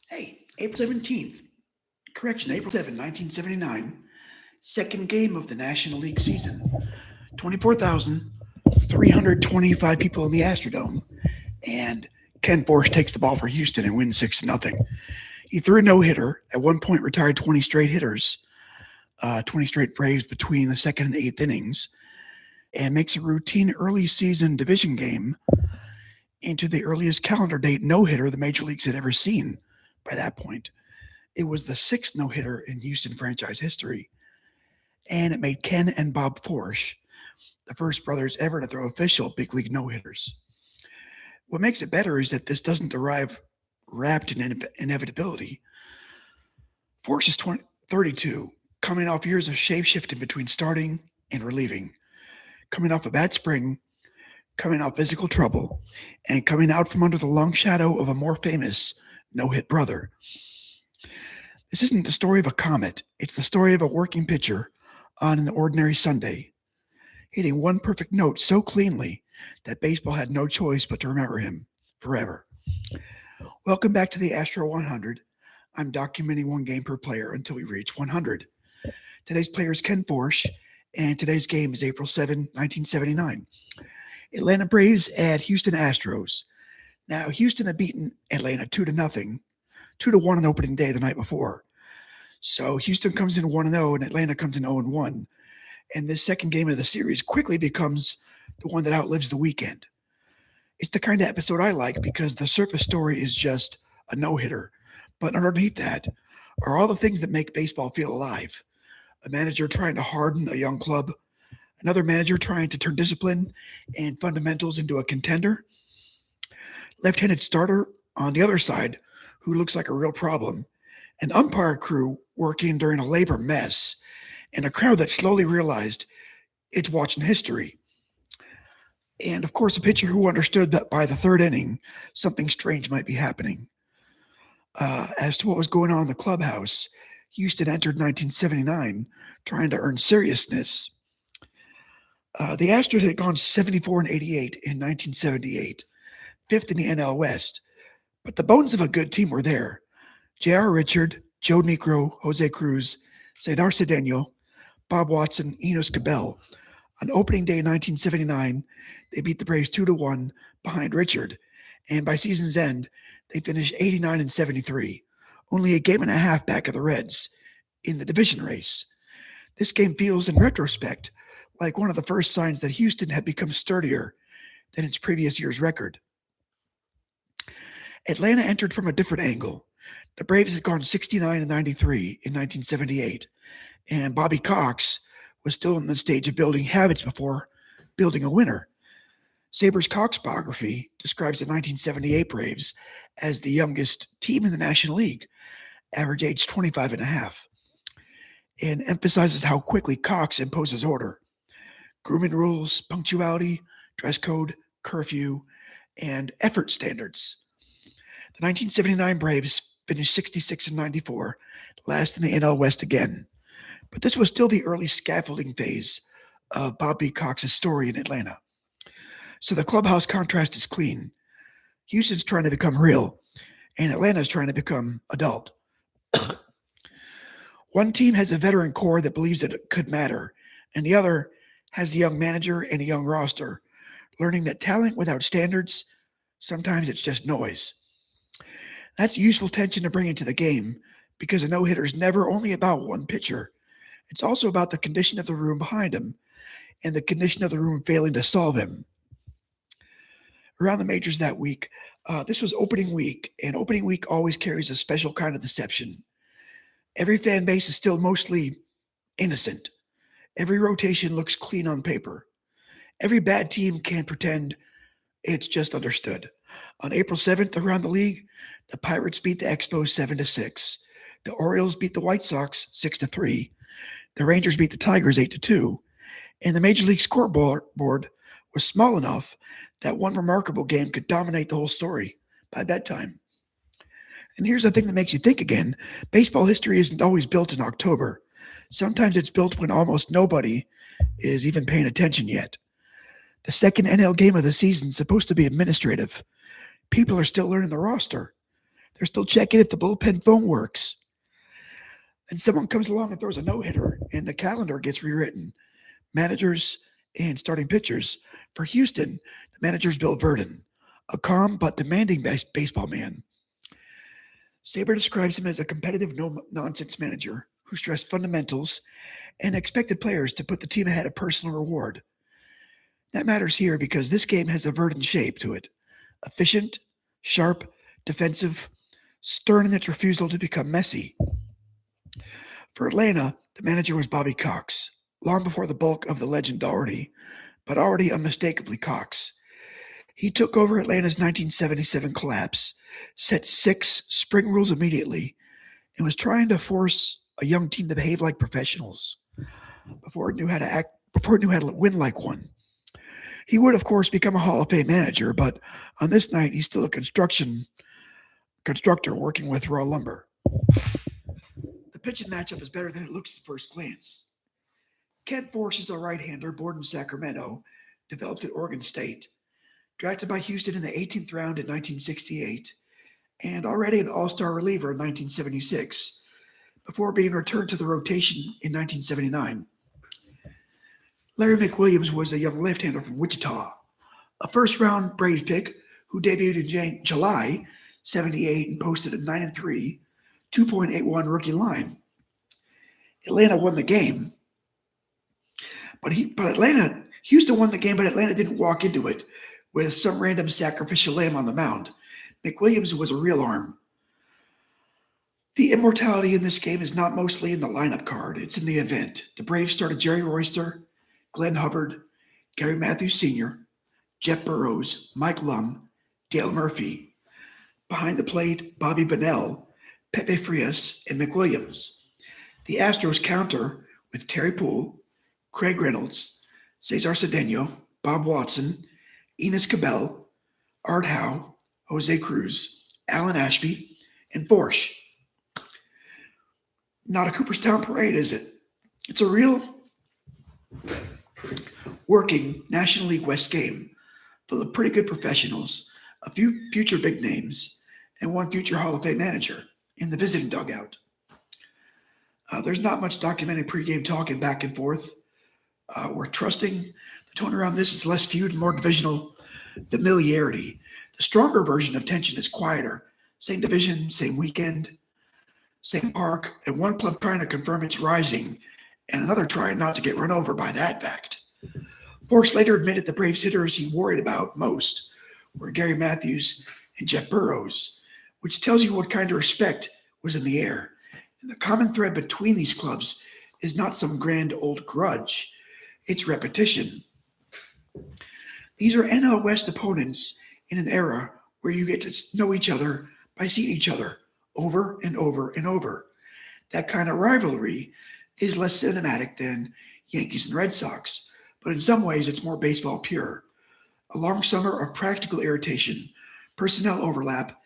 Hey, April 17th, correction, April 7th, 1979, second game of the National League season. 24,325 people in the Astrodome, and Ken Forsch takes the ball for Houston and wins 6 0. He threw a no hitter, at one point retired 20 straight hitters, 20 straight Braves between the second and the eighth innings, and makes a routine early season division game into the earliest calendar date no hitter the major leagues had ever seen by that point. It was the sixth no hitter in Houston franchise history, and it made Ken and Bob Forsch the first brothers ever to throw official big league no hitters. What makes it better is that this doesn't arrive wrapped in inevitability. Forsch is 32, coming off years of shape shifting between starting and relieving, coming off a bad spring, coming off physical trouble, and coming out from under the long shadow of a more famous no hit brother. This isn't the story of a comet, it's the story of a working pitcher on an ordinary Sunday, hitting one perfect note so cleanly that baseball had no choice but to remember him forever. Welcome back to the Astro 100. I'm documenting one game per player until we reach 100. Today's player is Ken Forsch, and today's game is April 7, 1979. Atlanta Braves at Houston Astros. Now, Houston had beaten Atlanta 2-0, 2-1 on opening day the night before. So Houston comes in 1-0 and Atlanta comes in 0-1. And this second game of the series quickly becomes the one that outlives the weekend. It's the kind of episode I like because the surface story is just a no-hitter. But underneath that are all the things that make baseball feel alive. A manager trying to harden a young club, another manager trying to turn discipline and fundamentals into a contender, left-handed starter on the other side who looks like a real problem, an umpire crew working during a labor mess, and a crowd that slowly realized it's watching history. And of course, a pitcher who understood that by the third inning, something strange might be happening. As to what was going on in the clubhouse, Houston entered 1979 trying to earn seriousness. The Astros had gone 74-88 in 1978, fifth in the NL West, but the bones of a good team were there. J.R. Richard, Joe Negro, Jose Cruz, Cedar Cedeno, Bob Watson, Enos Cabell. On opening day in 1979, they beat the Braves 2-1 behind Richard, and by season's end, they finished 89-73, only a game and a half back of the Reds in the division race. This game feels, in retrospect, like one of the first signs that Houston had become sturdier than its previous year's record. Atlanta entered from a different angle. The Braves had gone 69-93 in 1978, and Bobby Cox was still in the stage of building habits before building a winner. Sabres Cox biography describes the 1978 Braves as the youngest team in the National League, average age 25 and a half, and emphasizes how quickly Cox imposes order. Grooming rules, punctuality, dress code, curfew, and effort standards. The 1979 Braves finished 66-94, last in the NL West again. But this was still the early scaffolding phase of Bobby Cox's story in Atlanta. So the clubhouse contrast is clean. Houston's trying to become real, and Atlanta's trying to become adult. One team has a veteran core that believes it could matter, and the other has a young manager and a young roster, learning that talent without standards, sometimes it's just noise. That's useful tension to bring into the game because a no-hitter is never only about one pitcher. It's also about the condition of the room behind him and the condition of the room failing to solve him. Around the majors that week, this was opening week, and opening week always carries a special kind of deception. Every fan base is still mostly innocent. Every rotation looks clean on paper. Every bad team can't pretend it's just understood. On April 7th, around the league, the Pirates beat the Expos 7-6. The Orioles beat the White Sox 6-3. The Rangers beat the Tigers 8-2. And the Major League scoreboard was small enough that one remarkable game could dominate the whole story by bedtime. And here's the thing that makes you think again. Baseball history isn't always built in October. Sometimes it's built when almost nobody is even paying attention yet. The second NL game of the season is supposed to be administrative. People are still learning the roster. They're still checking if the bullpen phone works. And someone comes along and throws a no-hitter, and the calendar gets rewritten. Managers and starting pitchers. For Houston, the manager's Bill Verdon, a calm but demanding baseball man. Saber describes him as a competitive, no-nonsense manager who stressed fundamentals and expected players to put the team ahead of personal reward. That matters here because this game has a Verdon shape to it. Efficient, sharp, defensive, stern in its refusal to become messy. For Atlanta, the manager was Bobby Cox, long before the bulk of the legend but already unmistakably Cox. He took over Atlanta's 1977 collapse, set 6 spring rules immediately, and was trying to force a young team to behave like professionals before it knew how to win like one. He would, of course, become a Hall of Fame manager, but on this night, he's still a constructor working with raw lumber. The pitching matchup is better than it looks at first glance. Ken Forsch is a right-hander born in Sacramento, developed at Oregon State, drafted by Houston in the 18th round in 1968, and already an all-star reliever in 1976, before being returned to the rotation in 1979. Larry McWilliams was a young left-hander from Wichita, a first-round Braves pick who debuted in July 78 and posted a 9-3, 2.81 rookie line. Atlanta won the game, Houston won the game, but Atlanta didn't walk into it with some random sacrificial lamb on the mound. McWilliams was a real arm. The immortality in this game is not mostly in the lineup card, it's in the event. The Braves started Jerry Royster, Glenn Hubbard, Gary Matthews Sr., Jeff Burroughs, Mike Lum, Dale Murphy. Behind the plate, Bobby Bonnell, Pepe Frias, and McWilliams. The Astros counter with Terry Poole, Craig Reynolds, Cesar Cedeno, Bob Watson, Enos Cabell, Art Howe, Jose Cruz, Alan Ashby, and Forsch. Not a Cooperstown parade, is it? It's a real working National League West game full of pretty good professionals, a few future big names, and one future Hall of Fame manager in the visiting dugout. There's not much documented pregame talking back and forth. We're trusting the tone around this is less feud and more divisional familiarity. The stronger version of tension is quieter. Same division, same weekend, same park, and one club trying to confirm it's rising, and another trying not to get run over by that fact. Forsch later admitted the Braves hitters he worried about most were Gary Matthews and Jeff Burroughs, which tells you what kind of respect was in the air. And the common thread between these clubs is not some grand old grudge, it's repetition. These are NL West opponents in an era where you get to know each other by seeing each other over and over and over. That kind of rivalry is less cinematic than Yankees and Red Sox, but in some ways it's more baseball pure. A long summer of practical irritation, personnel overlap,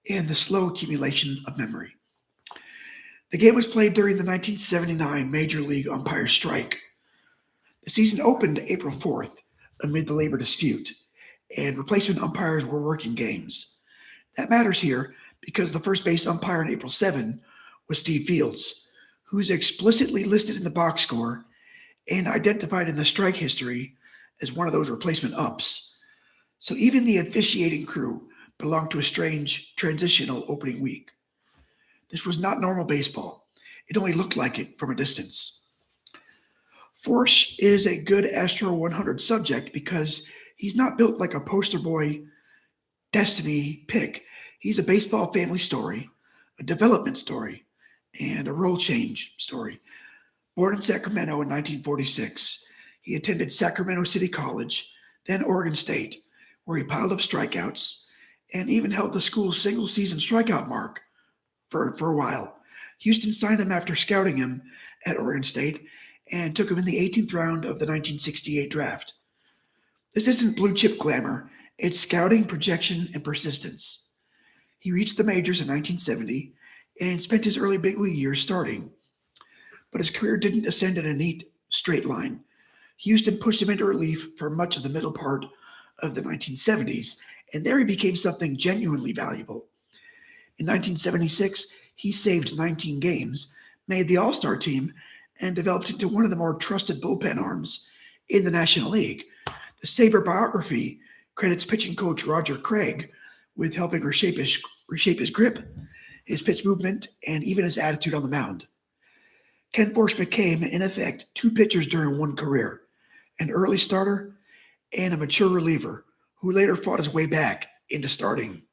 and the slow accumulation of memory. The game was played during the 1979 Major League umpire strike. The season opened April 4th amid the labor dispute, and replacement umpires were working games. That matters here because the first base umpire on April 7 was Steve Fields, who's explicitly listed in the box score and identified in the strike history as one of those replacement umps. So even the officiating crew belonged to a strange transitional opening week. This was not normal baseball. It only looked like it from a distance. Forsch is a good Astro 100 subject because he's not built like a poster boy destiny pick. He's a baseball family story, a development story, and a role change story. Born in Sacramento in 1946, he attended Sacramento City College, then Oregon State, where he piled up strikeouts and even held the school's single-season strikeout mark for a while. Houston signed him after scouting him at Oregon State and took him in the 18th round of the 1968 draft. This isn't blue-chip glamour. It's scouting, projection, and persistence. He reached the majors in 1970 and spent his early big league years starting. But his career didn't ascend in a neat, straight line. Houston pushed him into relief for much of the middle part of the 1970s, and there he became something genuinely valuable. In 1976, he saved 19 games, made the All Star team, and developed into one of the more trusted bullpen arms in the National League. The Sabre biography credits pitching coach Roger Craig with helping reshape his grip, his pitch movement, and even his attitude on the mound. Ken Forsch became, in effect, two pitchers during one career, an early starter and a mature reliever who later fought his way back into starting.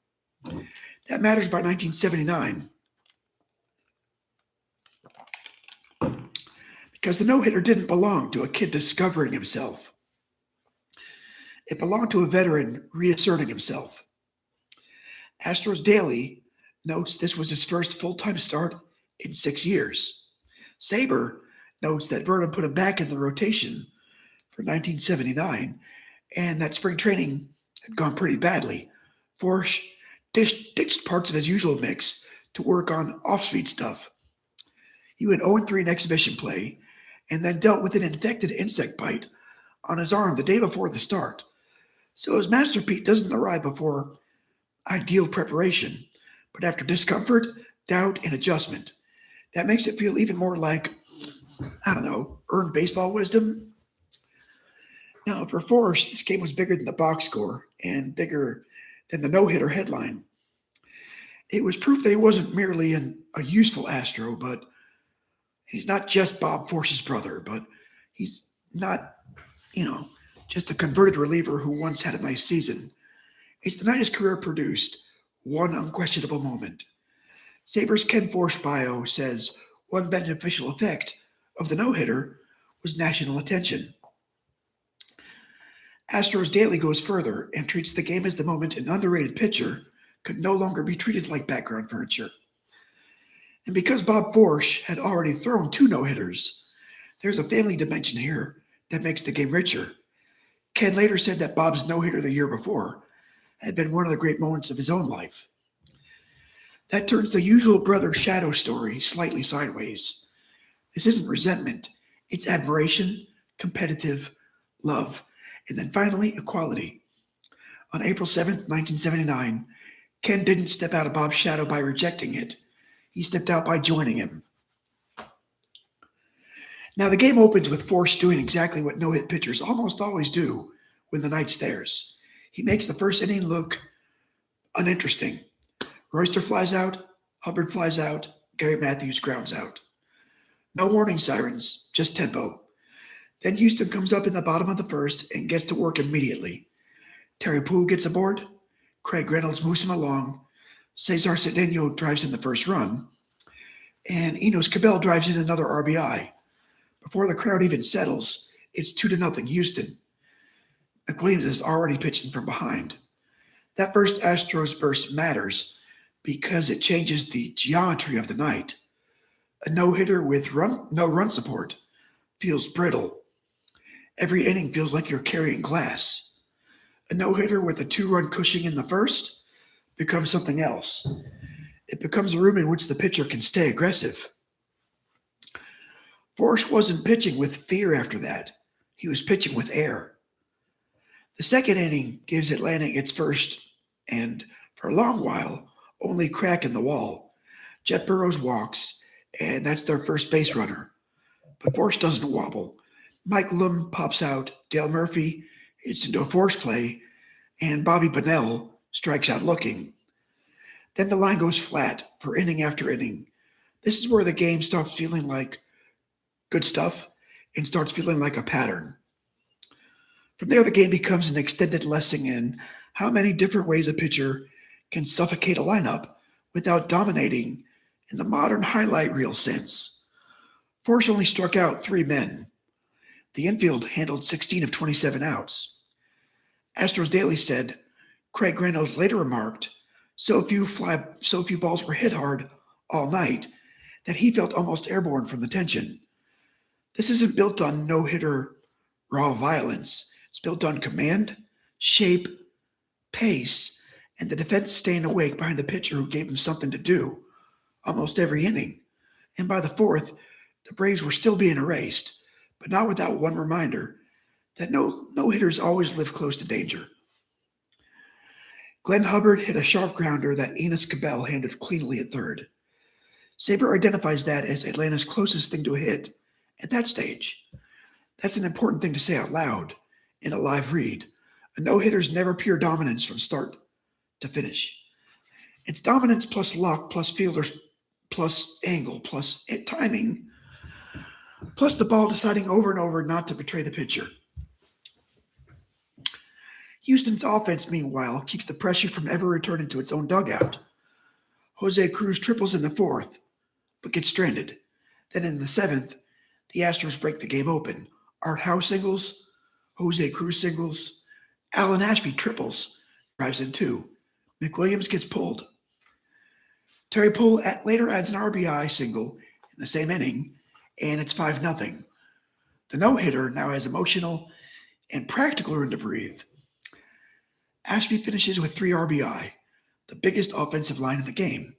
That matters by 1979 because the no-hitter didn't belong to a kid discovering himself. It belonged to a veteran reasserting himself. Astros Daily notes this was his first full-time start in 6 years. Sabre notes that Vernon put him back in the rotation for 1979 and that spring training had gone pretty badly. Forsch ditched parts of his usual mix to work on off-speed stuff. He went 0-3 in exhibition play and then dealt with an infected insect bite on his arm the day before the start. So his masterpiece doesn't arrive before ideal preparation, but after discomfort, doubt, and adjustment. That makes it feel even more like, earned baseball wisdom. Now, for Forsch, this game was bigger than the box score and bigger than the no-hitter headline. It was proof that he wasn't merely a useful Astro, but he's not just Bob Forsch's brother, but he's not, just a converted reliever who once had a nice season. It's the night his career produced one unquestionable moment. Sabre's Ken Forsch bio says one beneficial effect of the no-hitter was national attention. Astros Daily goes further and treats the game as the moment an underrated pitcher could no longer be treated like background furniture. And because Bob Forsch had already thrown 2 no-hitters, there's a family dimension here that makes the game richer. Ken later said that Bob's no-hitter the year before had been one of the great moments of his own life. That turns the usual brother shadow story slightly sideways. This isn't resentment, it's admiration, competitive love, and then finally equality. On April 7th, 1979, Ken didn't step out of Bob's shadow by rejecting it. He stepped out by joining him. Now, the game opens with Forsch doing exactly what no-hit pitchers almost always do when the night's theirs. He makes the first inning look uninteresting. Royster flies out, Hubbard flies out, Gary Matthews grounds out. No warning sirens, just tempo. Then Houston comes up in the bottom of the first and gets to work immediately. Terry Poole gets aboard, Craig Reynolds moves him along, Cesar Cedeno drives in the first run, and Enos Cabell drives in another RBI. Before the crowd even settles, it's 2-0 Houston. McWilliams is already pitching from behind. That first Astros burst matters because it changes the geometry of the night. A no-hitter with no run support feels brittle. Every inning feels like you're carrying glass. A no-hitter with a 2-run cushion in the first becomes something else. It becomes a room in which the pitcher can stay aggressive. Forsch wasn't pitching with fear after that. He was pitching with air. The second inning gives Atlanta its first, and for a long while, only crack in the wall. Jet Burrows walks, and that's their first base runner. But Forsch doesn't wobble. Mike Lum pops out, Dale Murphy hits into a force play, and Bobby Bonnell strikes out looking. Then the line goes flat for inning after inning. This is where the game stops feeling like good stuff and starts feeling like a pattern. From there, the game becomes an extended lesson in how many different ways a pitcher can suffocate a lineup without dominating in the modern highlight reel sense. Forsch only struck out 3 men. The infield handled 16 of 27 outs. Astros Daily said, Craig Reynolds later remarked, so few balls were hit hard all night that he felt almost airborne from the tension. This isn't built on no-hitter raw violence. It's built on command, shape, pace, and the defense staying awake behind a pitcher who gave him something to do almost every inning. And by the 4th, the Braves were still being erased, but not without one reminder that no-hitters always live close to danger. Glenn Hubbard hit a sharp grounder that Enos Cabell handled cleanly at third. Saber identifies that as Atlanta's closest thing to a hit at that stage. That's an important thing to say out loud in a live read. A no-hitter is never pure dominance from start to finish. It's dominance plus luck, plus fielders, plus angle, plus timing, plus the ball deciding over and over not to betray the pitcher. Houston's offense, meanwhile, keeps the pressure from ever returning to its own dugout. Jose Cruz triples in the fourth, but gets stranded. Then in the seventh, the Astros break the game open. Art Howe singles, Jose Cruz singles, Alan Ashby triples, drives in two. McWilliams gets pulled. Terry Poole later adds an RBI single in the same inning, and it's 5-0. The no-hitter now has emotional and practical room to breathe. Ashby finishes with 3 RBI, the biggest offensive line in the game.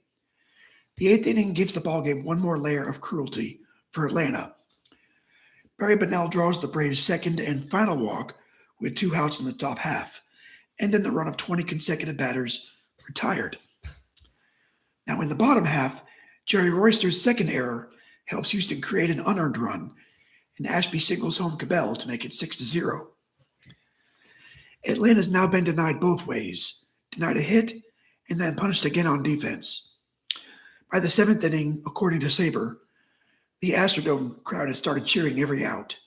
The eighth inning gives the ballgame one more layer of cruelty for Atlanta. Barry Bonnell draws the Braves' second and final walk with 2 outs in the top half, and then the run of 20 consecutive batters retired. Now in the bottom half, Jerry Royster's second error helps Houston create an unearned run, and Ashby singles home Cabell to make it 6-0. Atlanta's now been denied both ways, denied a hit and then punished again on defense. By the 7th inning, according to Saber, the Astrodome crowd had started cheering every out.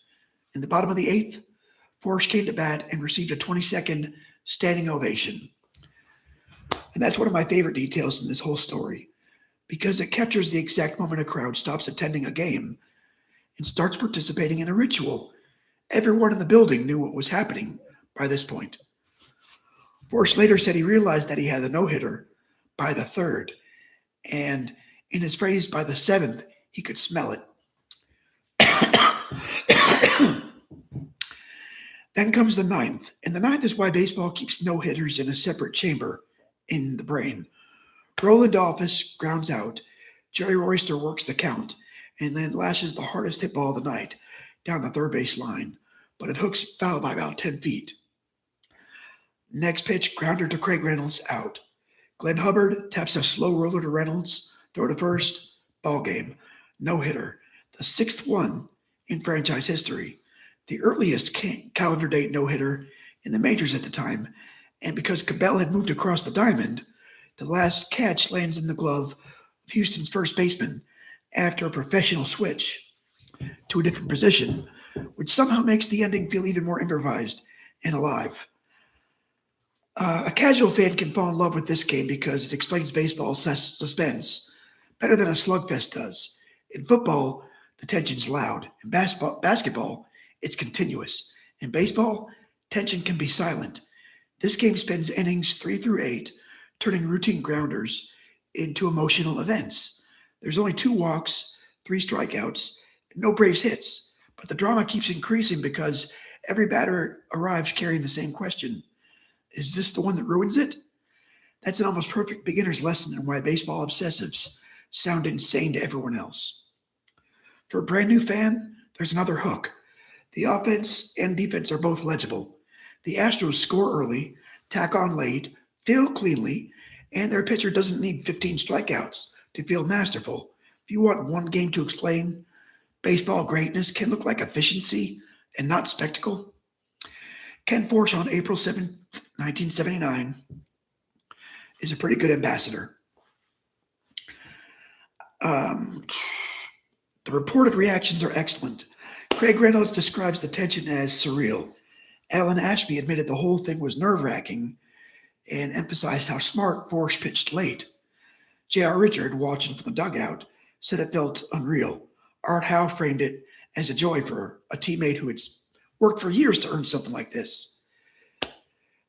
In the bottom of the 8th, Forsch came to bat and received a 20-second standing ovation. And that's one of my favorite details in this whole story, because it captures the exact moment a crowd stops attending a game and starts participating in a ritual. Everyone in the building knew what was happening by this point. Forsch later said he realized that he had the no-hitter by the 3rd, and in his phrase, by the 7th, he could smell it. Then comes the 9th, and the 9th is why baseball keeps no-hitters in a separate chamber in the brain. Roland Office grounds out, Jerry Royster works the count, and then lashes the hardest hit ball of the night down the third base line, but it hooks foul by about 10 feet. Next pitch, grounder to Craig Reynolds, out. Glenn Hubbard taps a slow roller to Reynolds, throw to first, ball game, no-hitter, the 6th one in franchise history, the earliest calendar date no-hitter in the majors at the time, and because Cabell had moved across the diamond, the last catch lands in the glove of Houston's first baseman after a professional switch to a different position, which somehow makes the ending feel even more improvised and alive. A casual fan can fall in love with this game because it explains baseball's suspense better than a slugfest does. In football, the tension's loud. In basketball, it's continuous. In baseball, tension can be silent. This game spends innings 3 through 8, turning routine grounders into emotional events. There's only 2 walks, 3 strikeouts, no Braves hits, but the drama keeps increasing because every batter arrives carrying the same question. Is this the one that ruins it? That's an almost perfect beginner's lesson in why baseball obsessives sound insane to everyone else. For a brand new fan, there's another hook. The offense and defense are both legible. The Astros score early, tack on late, field cleanly, and their pitcher doesn't need 15 strikeouts to feel masterful. If you want one game to explain baseball greatness can look like efficiency and not spectacle, Ken Forsch on April 7, 1979 is a pretty good ambassador. The reported reactions are excellent. Craig Reynolds describes the tension as surreal. Alan Ashby admitted the whole thing was nerve-wracking and emphasized how smart Forsch pitched late. J.R. Richard, watching from the dugout, said it felt unreal. Art Howe framed it as a joy for a teammate who had worked for years to earn something like this.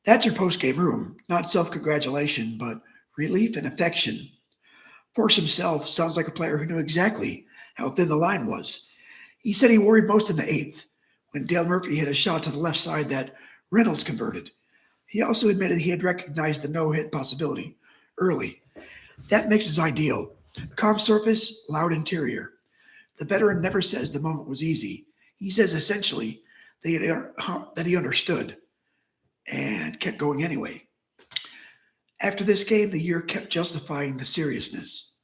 That's your post-game room, not self-congratulation, but relief and affection. Forsch himself sounds like a player who knew exactly how thin the line was. He said he worried most in the 8th, when Dale Murphy hit a shot to the left side that Reynolds converted. He also admitted he had recognized the no-hit possibility early. That mix is ideal. Calm surface, loud interior. The veteran never says the moment was easy. He says essentially that he understood and kept going anyway. After this game, the year kept justifying the seriousness.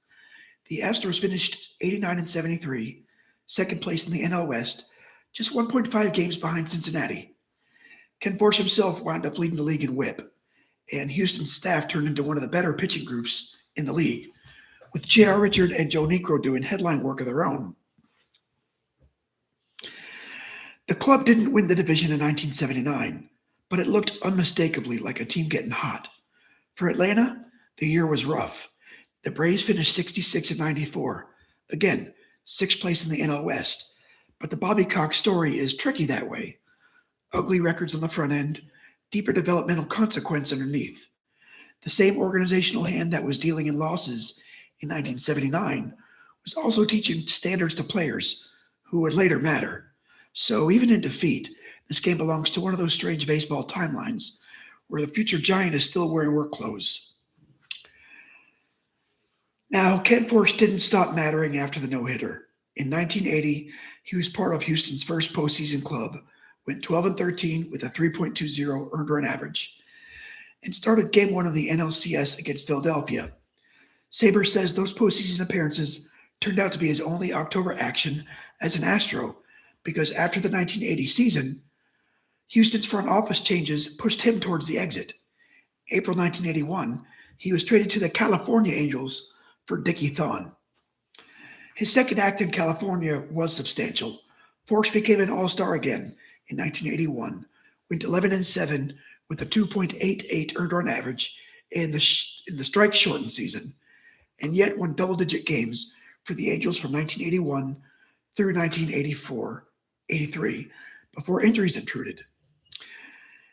The Astros finished 89 and 73, second place in the NL West, just 1.5 games behind Cincinnati. Ken Forsch himself wound up leading the league in WHIP, and Houston's staff turned into one of the better pitching groups in the league, with J.R. Richard and Joe Niekro doing headline work of their own. The club didn't win the division in 1979, but it looked unmistakably like a team getting hot. For Atlanta, the year was rough. The Braves finished 66 and 94. Again, sixth place in the NL West. But the Bobby Cox story is tricky that way. Ugly records on the front end, deeper developmental consequence underneath. The same organizational hand that was dealing in losses in 1979 was also teaching standards to players who would later matter. So even in defeat, this game belongs to one of those strange baseball timelines where the future giant is still wearing work clothes. Now, Ken Forsch didn't stop mattering after the no-hitter. In 1980, he was part of Houston's first postseason club, went 12 and 13 with a 3.20 earned run average, and started Game 1 of the NLCS against Philadelphia. Saber says those postseason appearances turned out to be his only October action as an Astro, because after the 1980 season, Houston's front office changes pushed him towards the exit. April 1981, he was traded to the California Angels for Dickie Thon. His second act in California was substantial. Forsch became an all-star again in 1981, went 11 and 7 with a 2.88 earned run average in the strike-shortened season, and yet won double-digit games for the Angels from 1981 through 1984-83 before injuries intruded.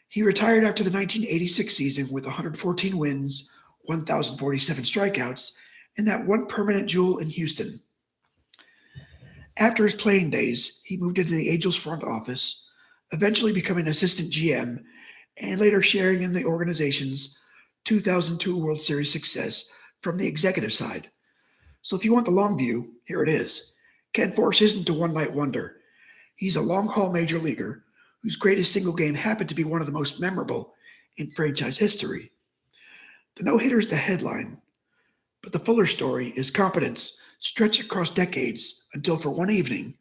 He retired after the 1986 season with 114 wins, 1,047 strikeouts, and that one permanent jewel in Houston. After his playing days, he moved into the Angels front office, eventually becoming assistant GM, and later sharing in the organization's 2002 World Series success from the executive side. So if you want the long view, here it is. Ken Forsch isn't a one-night wonder. He's a long-haul major leaguer whose greatest single game happened to be one of the most memorable in franchise history. The no-hitter is the headline, but the fuller story is competence stretched across decades until for one evening,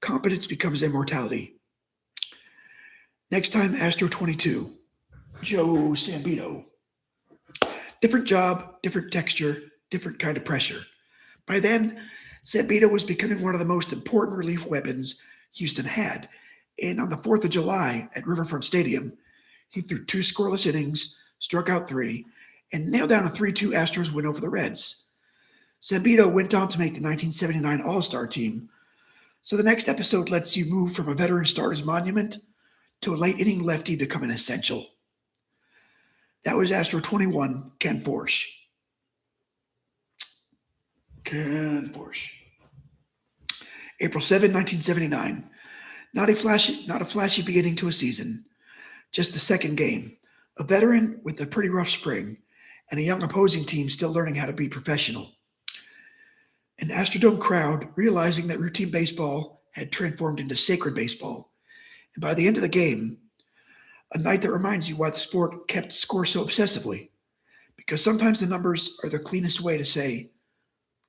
competence becomes immortality. Next time, Astro 22, Joe Sambito. Different job, different texture, different kind of pressure. By then, Sambito was becoming one of the most important relief weapons Houston had, and on the 4th of July at Riverfront Stadium, he threw 2 scoreless innings, struck out 3, and nailed down a 3-2 Astros win over the Reds. Sambito went on to make the 1979 All-Star team, so the next episode lets you move from a veteran starter's monument to a late-inning lefty becoming essential. That was Astro 21, Ken Forsch. Ken Forsch. April 7, 1979. Not a flashy beginning to a season, just the second game. A veteran with a pretty rough spring, and a young opposing team still learning how to be professional. An Astrodome crowd realizing that routine baseball had transformed into sacred baseball. And by the end of the game, a night that reminds you why the sport kept score so obsessively. Because sometimes the numbers are the cleanest way to say,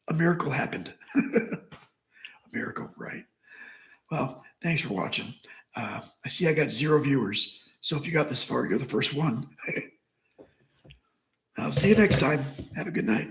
a miracle happened. A miracle, right? Well, thanks for watching. I see I got 0 viewers. So if you got this far, you're the first one. I'll see you next time. Have a good night.